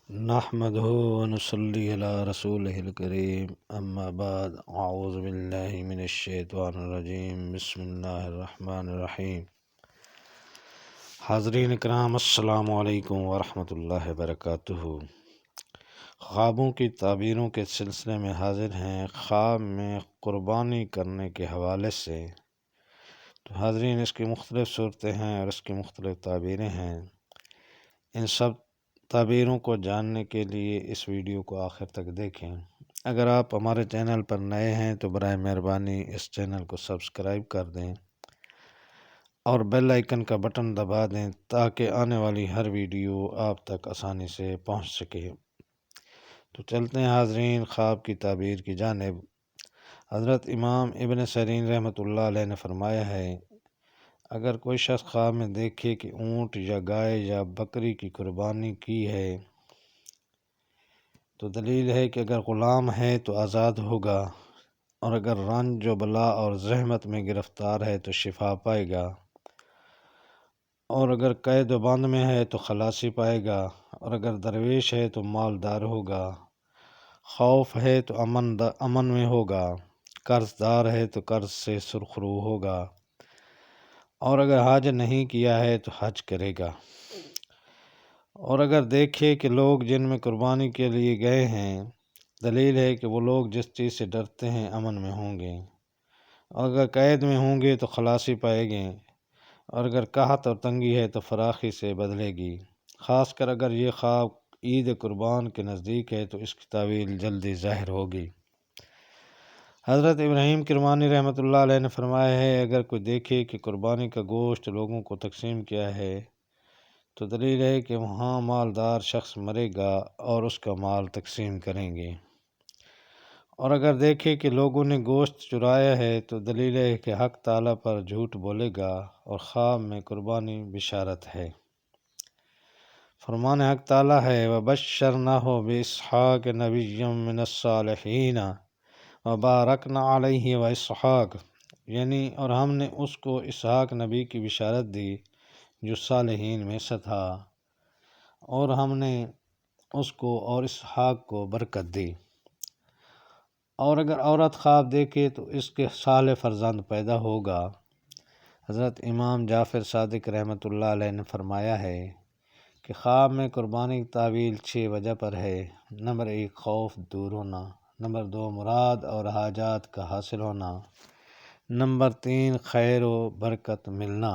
نحمده ونصلي على رسوله الكريم اما بعد اعوذ باللہ من الشیطان الرجیم بسم اللہ الرحمن الرحیم۔ حاضرین اکرام السلام علیکم ورحمۃ اللہ وبرکاتہ۔ خوابوں کی تعبیروں کے سلسلے میں حاضر ہیں خواب میں قربانی کرنے کے حوالے سے۔ تو حاضرین، اس کی مختلف صورتیں ہیں اور اس کی مختلف تعبیریں ہیں۔ ان سب تعبیروں کو جاننے کے لیے اس ویڈیو کو آخر تک دیکھیں۔ اگر آپ ہمارے چینل پر نئے ہیں تو برائے مہربانی اس چینل کو سبسکرائب کر دیں اور بیل آئیکن کا بٹن دبا دیں تاکہ آنے والی ہر ویڈیو آپ تک آسانی سے پہنچ سکے۔ تو چلتے ہیں حاضرین خواب کی تعبیر کی جانب۔ حضرت امام ابن سیرین رحمۃ اللہ علیہ نے فرمایا ہے، اگر کوئی شخص خواب میں دیکھے کہ اونٹ یا گائے یا بکری کی قربانی کی ہے تو دلیل ہے کہ اگر غلام ہے تو آزاد ہوگا، اور اگر رنج و بلا اور زحمت میں گرفتار ہے تو شفا پائے گا، اور اگر قید و بند میں ہے تو خلاصی پائے گا، اور اگر درویش ہے تو مالدار ہوگا، خوف ہے تو امن میں ہوگا، قرض دار ہے تو قرض سے سرخرو ہوگا، اور اگر حج نہیں کیا ہے تو حج کرے گا، اور اگر دیکھے کہ لوگ جن میں قربانی کے لیے گئے ہیں، دلیل ہے کہ وہ لوگ جس چیز سے ڈرتے ہیں امن میں ہوں گے، اور اگر قید میں ہوں گے تو خلاصی پائیں گے، اور اگر قحط اور تنگی ہے تو فراخی سے بدلے گی۔ خاص کر اگر یہ خواب عید قربان کے نزدیک ہے تو اس کی تعویل جلدی ظاہر ہوگی۔ حضرت ابراہیم کرمانی رحمۃ اللہ علیہ نے فرمایا ہے، اگر کوئی دیکھے کہ قربانی کا گوشت لوگوں کو تقسیم کیا ہے تو دلیل ہے کہ وہاں مالدار شخص مرے گا اور اس کا مال تقسیم کریں گے، اور اگر دیکھے کہ لوگوں نے گوشت چرایا ہے تو دلیل ہے کہ حق تعالیٰ پر جھوٹ بولے گا، اور خواب میں قربانی بشارت ہے۔ فرمان حق تعالیٰ ہے، وَبَشَّرْنَاهُ بِإِسْحَاقَ نَبِيًّا مِّنَ الصَّالِحِينَ وَبَارَكْنَا عَلَيْهِ وَإِسْحَاقَ، یعنی اور ہم نے اس کو اسحاق نبی کی بشارت دی جو صالحین میں سے تھا، اور ہم نے اس کو اور اسحاق کو برکت دی۔ اور اگر عورت خواب دیکھے تو اس کے صالح فرزند پیدا ہوگا۔ حضرت امام جعفر صادق رحمۃ اللہ علیہ نے فرمایا ہے کہ خواب میں قربانی کی تعویل 6 وجہ پر ہے۔ نمبر 1 خوف دور ہونا، نمبر 2 مراد اور حاجات کا حاصل ہونا، نمبر 3 خیر و برکت ملنا،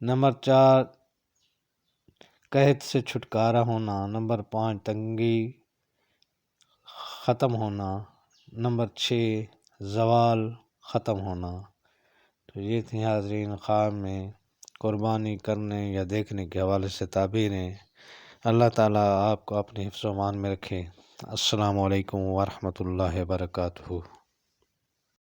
نمبر 4 قحط سے چھٹکارا ہونا، نمبر 5 تنگی ختم ہونا، نمبر 6 زوال ختم ہونا۔ تو یہ تھی حاضرین خواب میں قربانی کرنے یا دیکھنے کے حوالے سے تعبیریں۔ اللہ تعالیٰ آپ کو اپنے حفظ و امان میں رکھے۔ السلام علیکم ورحمۃ اللہ وبرکاتہ۔